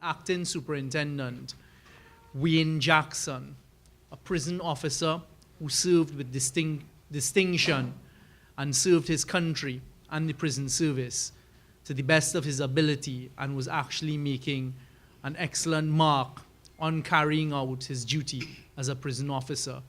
Acting Superintendent Wayne Jackson, a prison officer who served with distinction and served his country and the prison service to the best of his ability, and was actually making an excellent mark on carrying out his duty as a prison officer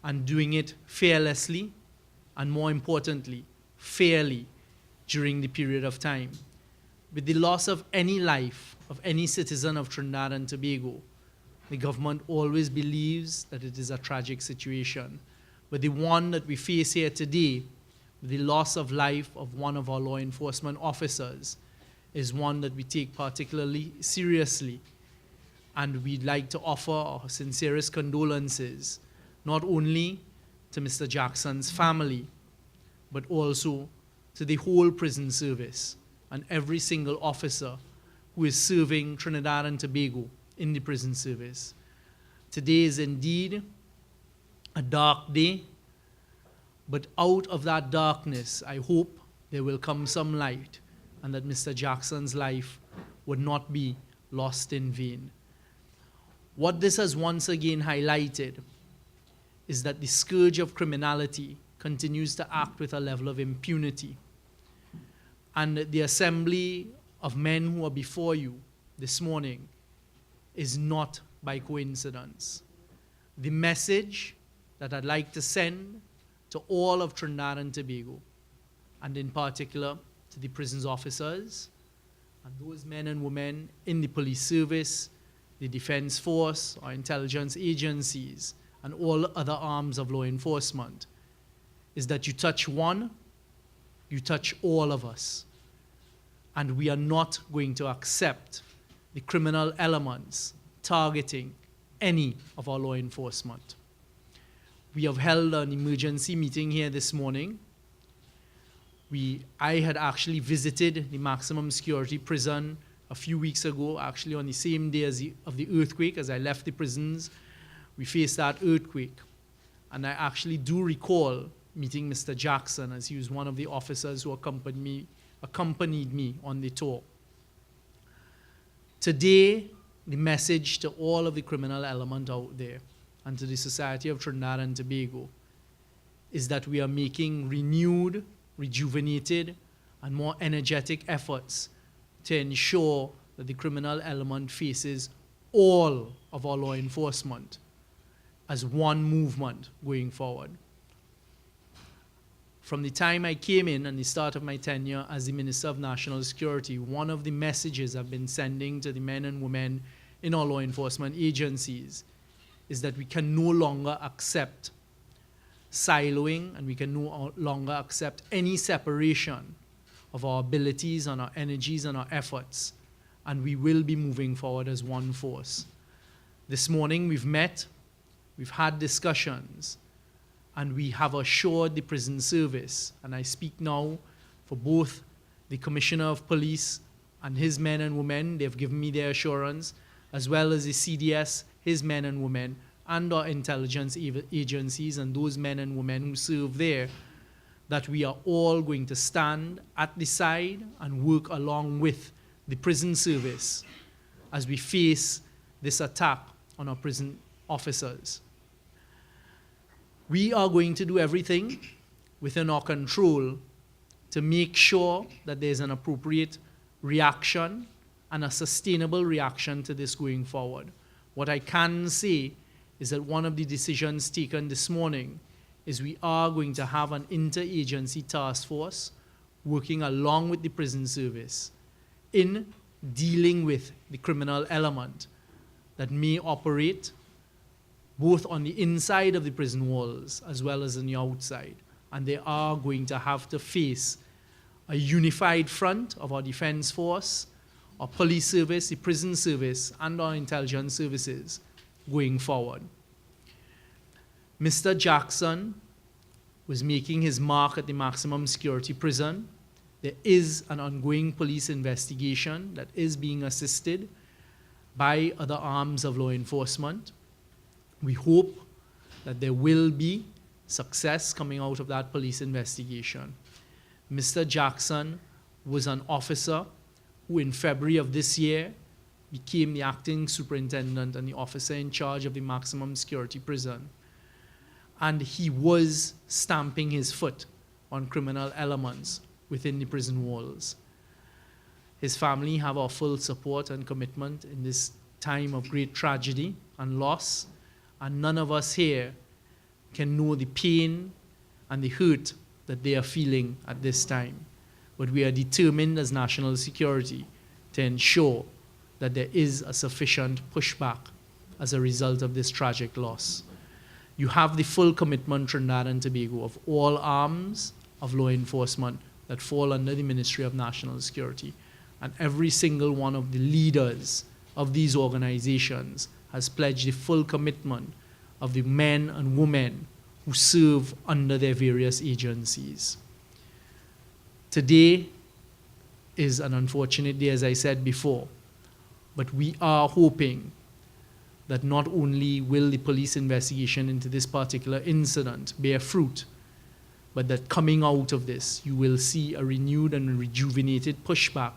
and doing it fearlessly and, more importantly, fairly during the period of time. With the loss of any life of any citizen of Trinidad and Tobago, the government always believes that it is a tragic situation. But the one that we face here today, the loss of life of one of our law enforcement officers, is one that we take particularly seriously. And we'd like to offer our sincerest condolences, not only to Mr. Jackson's family, but also to the whole prison service and every single officer who is serving Trinidad and Tobago in the prison service. Today is indeed a dark day, but out of that darkness, I hope there will come some light, and that Mr. Jackson's life would not be lost in vain. What this has once again highlighted is that the scourge of criminality continues to act with a level of impunity. And the assembly of men who are before you this morning is not by coincidence. The message that I'd like to send to all of Trinidad and Tobago, and in particular to the prisons officers and those men and women in the police service, the defense force, our intelligence agencies, and all other arms of law enforcement, is that you touch one, you touch all of us. And we are not going to accept the criminal elements targeting any of our law enforcement. We have held an emergency meeting here this morning. I had actually visited the maximum security prison a few weeks ago, actually on the same day of the earthquake. As I left the prisons, we faced that earthquake. And I actually do recall meeting Mr. Jackson, as he was one of the officers who accompanied me on the tour. Today, the message to all of the criminal element out there and to the society of Trinidad and Tobago is that we are making renewed, rejuvenated, and more energetic efforts to ensure that the criminal element faces all of our law enforcement as one movement going forward. From the time I came in and the start of my tenure as the Minister of National Security, one of the messages I've been sending to the men and women in our law enforcement agencies is that we can no longer accept siloing, and we can no longer accept any separation of our abilities and our energies and our efforts, and we will be moving forward as one force. This morning we've met, we've had discussions, and we have assured the prison service, and I speak now for both the Commissioner of Police and his men and women, they've given me their assurance, as well as the CDS, his men and women, and our intelligence agencies and those men and women who serve there, that we are all going to stand at the side and work along with the prison service as we face this attack on our prison officers. We are going to do everything within our control to make sure that there's an appropriate reaction and a sustainable reaction to this going forward. What I can say is that one of the decisions taken this morning is we are going to have an interagency task force working along with the prison service in dealing with the criminal element that may operate both on the inside of the prison walls as well as on the outside. And they are going to have to face a unified front of our defense force, our police service, the prison service, and our intelligence services going forward. Mr. Jackson was making his mark at the maximum security prison. There is an ongoing police investigation that is being assisted by other arms of law enforcement. We hope that there will be success coming out of that police investigation. Mr. Jackson was an officer who in February of this year became the acting superintendent and the officer in charge of the maximum security prison. And he was stamping his foot on criminal elements within the prison walls. His family have our full support and commitment in this time of great tragedy and loss, and none of us here can know the pain and the hurt that they are feeling at this time. But we are determined as national security to ensure that there is a sufficient pushback as a result of this tragic loss. You have the full commitment, Trinidad and Tobago, of all arms of law enforcement that fall under the Ministry of National Security. And every single one of the leaders of these organizations has pledged the full commitment of the men and women who serve under their various agencies. Today is an unfortunate day, as I said before, but we are hoping that not only will the police investigation into this particular incident bear fruit, but that coming out of this, you will see a renewed and rejuvenated pushback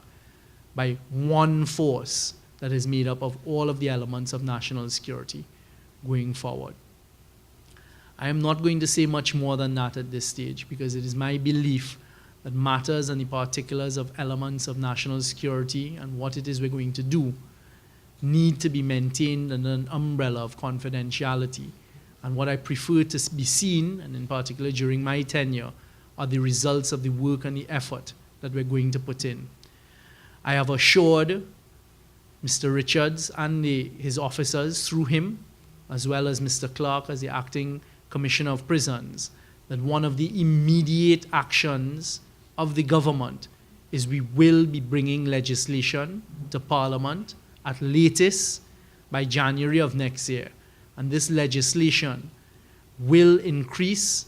by one force that is made up of all of the elements of national security going forward. I am not going to say much more than that at this stage, because it is my belief that matters and the particulars of elements of national security and what it is we're going to do need to be maintained under an umbrella of confidentiality. And what I prefer to be seen, and in particular during my tenure, are the results of the work and the effort that we're going to put in. I have assured Mr. Richards and his officers through him, as well as Mr. Clark as the acting Commissioner of Prisons, that one of the immediate actions of the government is we will be bringing legislation to Parliament at latest by January of next year. And this legislation will increase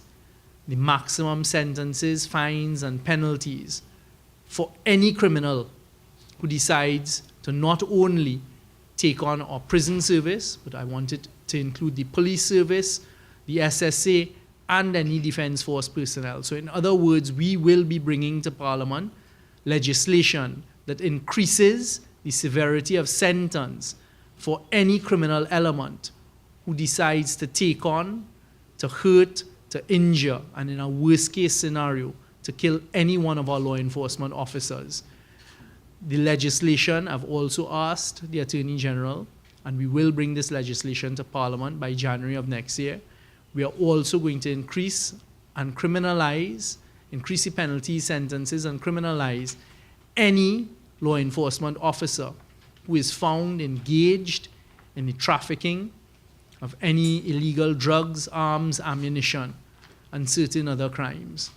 the maximum sentences, fines, and penalties for any criminal who decides to not only take on our prison service, but I want it to include the police service, the SSA, and any defense force personnel. So in other words, we will be bringing to Parliament legislation that increases the severity of sentence for any criminal element who decides to take on, to hurt, to injure, and in a worst case scenario, to kill any one of our law enforcement officers. The legislation, I've also asked the Attorney General, and we will bring this legislation to Parliament by January of next year. We are also going to increase and criminalize, increase the penalty sentences and criminalize any law enforcement officer who is found engaged in the trafficking of any illegal drugs, arms, ammunition, and certain other crimes.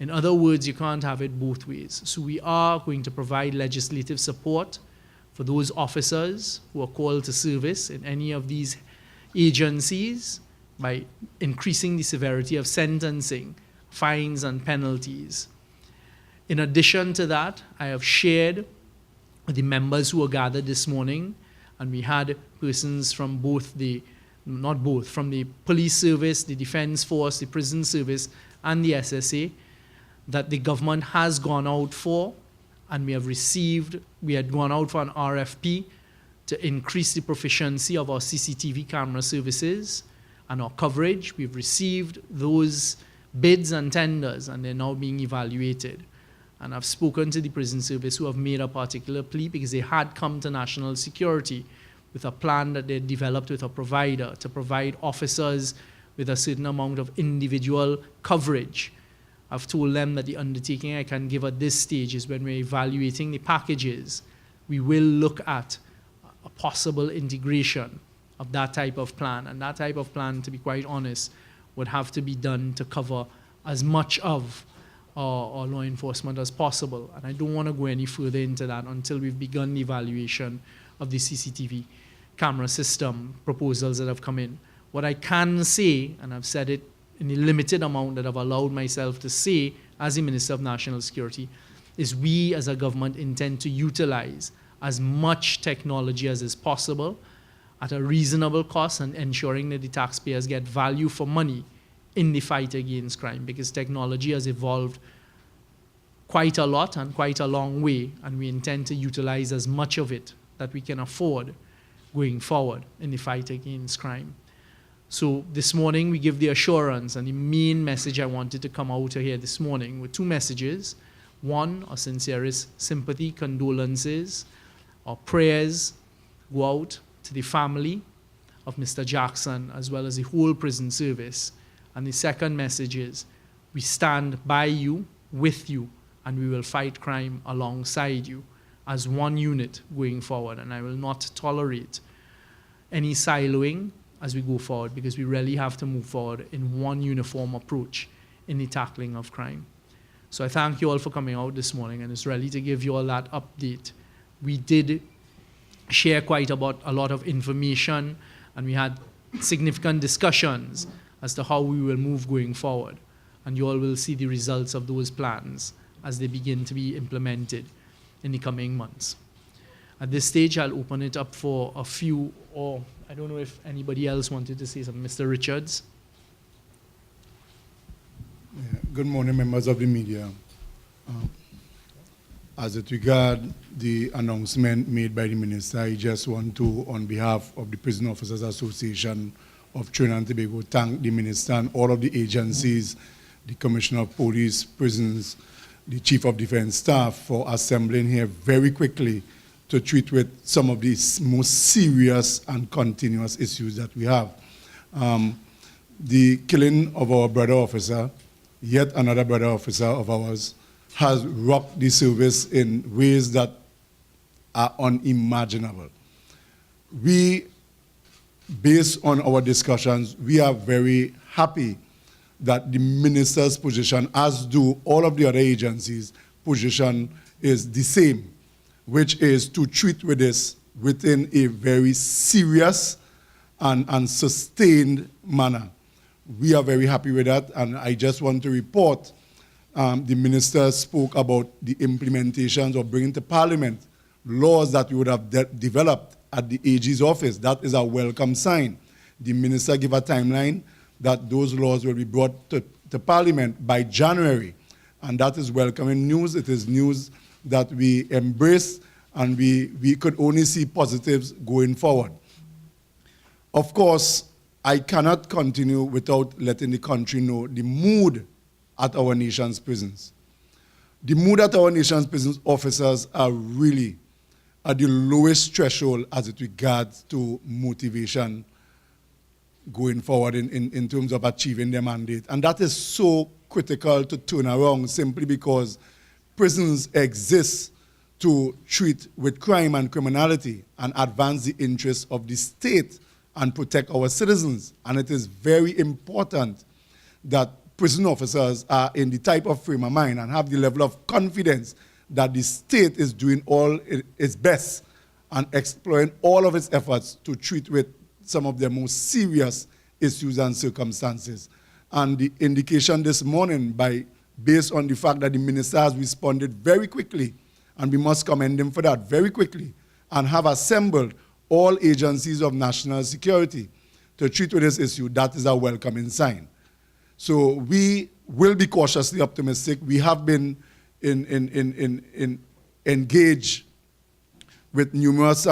In other words, you can't have it both ways. So we are going to provide legislative support for those officers who are called to service in any of these agencies by increasing the severity of sentencing, fines, and penalties. In addition to that, I have shared with the members who were gathered this morning, and we had persons from from the police service, the defense force, the prison service, and the SSA, that the government has gone out for, and we had gone out for an RFP to increase the proficiency of our CCTV camera services and our coverage. We've received those bids and tenders, and they're now being evaluated. And I've spoken to the prison service who have made a particular plea because they had come to national security with a plan that they developed with a provider to provide officers with a certain amount of individual coverage. I've told them that the undertaking I can give at this stage is when we're evaluating the packages, we will look at a possible integration of that type of plan. And that type of plan, to be quite honest, would have to be done to cover as much of our law enforcement as possible. And I don't want to go any further into that until we've begun the evaluation of the CCTV camera system proposals that have come in. What I can say, and I've said it in the limited amount that I've allowed myself to say as the Minister of National Security, is we as a government intend to utilize as much technology as is possible at a reasonable cost and ensuring that the taxpayers get value for money in the fight against crime, because technology has evolved quite a lot and quite a long way, and we intend to utilize as much of it that we can afford going forward in the fight against crime. So this morning we give the assurance, and the main message I wanted to come out of here this morning were two messages. One, our sincerest sympathy, condolences, our prayers go out to the family of Mr. Jackson as well as the whole prison service. And the second message is, we stand by you, with you, and we will fight crime alongside you as one unit going forward. And I will not tolerate any siloing as we go forward, because we really have to move forward in one uniform approach in the tackling of crime. So I thank you all for coming out this morning, and it's really to give you all that update. We did share quite a lot of information, and we had significant discussions as to how we will move going forward. And you all will see the results of those plans as they begin to be implemented in the coming months. At this stage, I'll open it up for a few, or I don't know if anybody else wanted to say something. Mr. Richards? Yeah. Good morning, members of the media. As it regards the announcement made by the minister, I just want to, on behalf of the Prison Officers Association of Trinidad and Tobago, thank the minister and all of the agencies, the Commissioner of Police, Prisons, the Chief of Defense Staff for assembling here very quickly to treat with some of these most serious and continuous issues that we have. The killing of our brother officer, yet another brother officer of ours, has rocked the service in ways that are unimaginable. We, based on our discussions, we are very happy that the minister's position, as do all of the other agencies' position, is the same, which is to treat with this within a very serious and sustained manner. We are very happy with that, and I just want to report the minister spoke about the implementations of bringing to Parliament laws that we would have developed at the AG's office. That is a welcome sign. The minister gave a timeline that those laws will be brought to Parliament by January, and that is welcoming news. It is news that we embrace, and we could only see positives going forward. Of course, I cannot continue without letting the country know the mood at our nation's prisons. The mood at our nation's prisons officers are really at the lowest threshold as it regards to motivation going forward in terms of achieving their mandate. And that is so critical to turn around, simply because prisons exist to treat with crime and criminality and advance the interests of the state and protect our citizens. And it is very important that prison officers are in the type of frame of mind and have the level of confidence that the state is doing all its best and exploring all of its efforts to treat with some of the most serious issues and circumstances. And the indication this morning, based on the fact that the minister has responded very quickly, and we must commend him for that, very quickly, and have assembled all agencies of national security to treat with this issue, that is a welcoming sign. So we will be cautiously optimistic. We have been engaged with numerous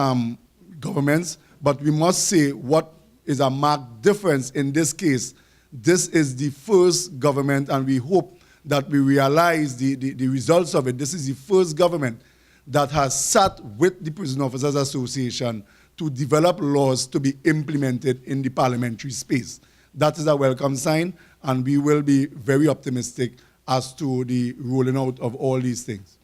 governments, but we must say what is a marked difference in this case. This is the first government, and we hope that we realize the results of it. This is the first government that has sat with the Prison Officers Association to develop laws to be implemented in the parliamentary space. That is a welcome sign, and we will be very optimistic as to the rolling out of all these things.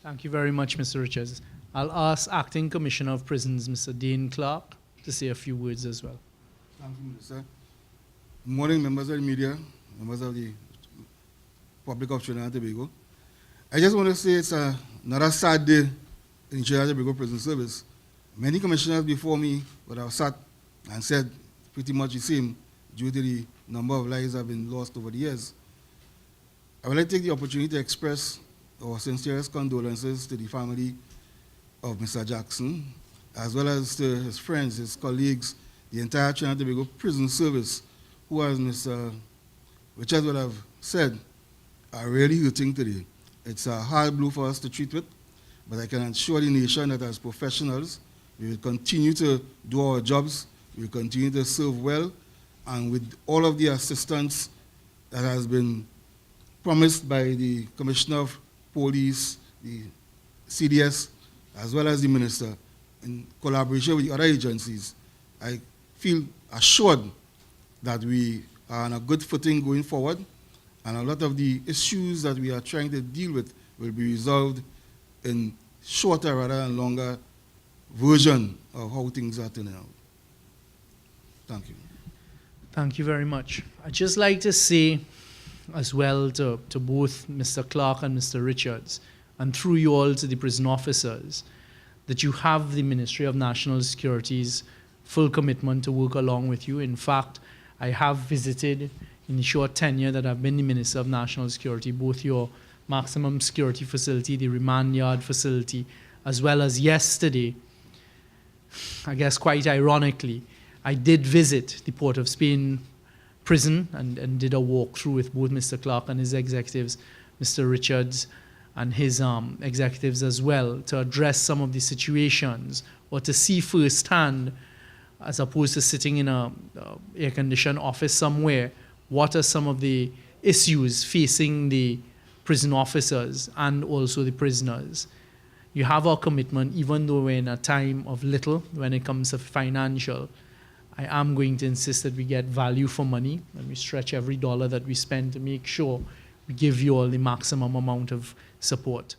Thank you very much, Mr. Richards. I'll ask Acting Commissioner of Prisons, Mr. Dane Clark, to say a few words as well. Thank you, Minister. Good morning, members of the media, members of the public of Trinidad and Tobago. I just want to say it's another sad day in Trinidad and Tobago Prison Service. Many commissioners before me would have sat and said pretty much the same due to the number of lives that have been lost over the years. I would like to take the opportunity to express our sincerest condolences to the family of Mr. Jackson, as well as to his friends, his colleagues, the entire Trinidad and Tobago prison service, who, as Mr. Richards would have said, are really hurting today. It's a hard blow for us to treat with, but I can assure the nation that as professionals, we will continue to do our jobs, we will continue to serve well, and with all of the assistance that has been promised by the Commissioner of Police, the CDS, as well as the Minister, in collaboration with the other agencies, I feel assured that we are on a good footing going forward, and a lot of the issues that we are trying to deal with will be resolved in shorter rather than longer version of how things are turning out. Thank you. Thank you very much. I'd just like to say as well to both Mr. Clark and Mr. Richards, and through you all to the prison officers, that you have the Ministry of National Security's full commitment to work along with you. In fact, I have visited in the short tenure that I've been the Minister of National Security, both your maximum security facility, the remand yard facility, as well as yesterday, I guess quite ironically, I did visit the Port of Spain prison and did a walkthrough with both Mr. Clark and his executives, Mr. Richards and his executives as well, to address some of the situations or to see firsthand, as opposed to sitting in a air-conditioned office somewhere, what are some of the issues facing the prison officers and also the prisoners. You have our commitment, even though we're in a time of little when it comes to financial. I am going to insist that we get value for money and we stretch every dollar that we spend to make sure we give you all the maximum amount of support.